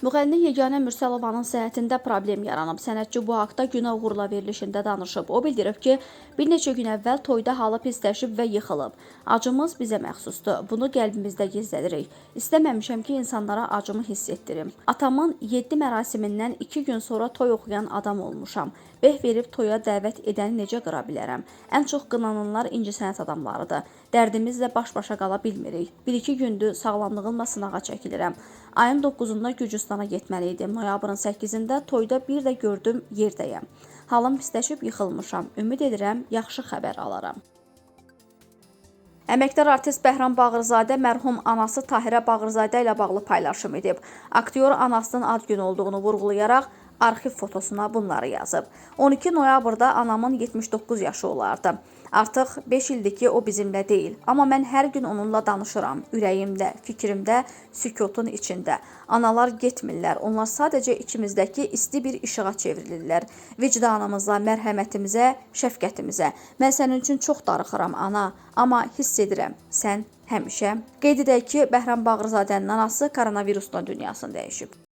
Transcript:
Müğənni Yeganə Mürsəlovanın səhhətində problem yaranıb. Sənətçi bu haqda Günə Uğurla verilişində danışıb. O bildirib ki, bir neçə gün əvvəl toyda halı pisləşib və yıxılıb. Acımız bizə məxsusdur. Bunu qəlbimizdə gizlədirik. İstəməmişəm ki, insanlara acımı hiss etdirim. Atamın 7 mərasimindən 2 gün sonra toy oxuyan adam olmuşam. Beh verib toya dəvət edəni necə qıra bilərəm? Ən çox qınananlar incəsənət adamlarıdır. Dərdimizlə baş-başa qala bilmirik. 1-2 gündür sağlamlığımla sınağa çəkilirəm. Ayın 9-da Gürcüstana getməli idim. Noyabrın 8-də toyda bir də gördüm yerdəyəm. Halım pisləşib yıxılmışam. Ümid edirəm yaxşı xəbər alaram. Əməkdar artist Bəhram Bağırzadə mərhum anası Tahirə Bağırzadə ilə bağlı paylaşım edib. Aktyor anasının ad günü olduğunu vurğulayaraq arxiv fotosuna bunları yazıb. 12 noyabrda anamın 79 yaşı olardı. Artıq 5 ildir ki, o bizimlə deyil. Amma mən hər gün onunla danışıram. Ürəyimdə, fikrimdə, sükutun içində. Analar getmirlər. Onlar sadəcə içimizdəki isti bir işığa çevrilirlər. Vicdanımıza, mərhəmətimizə, şəfqətimizə. Mən sənin üçün çox darıxıram, ana. Amma hiss edirəm, sən həmişə. Qeyd edək ki, Bəhram Bağırzadənin anası koronavirusdan dünyasını dəyişib.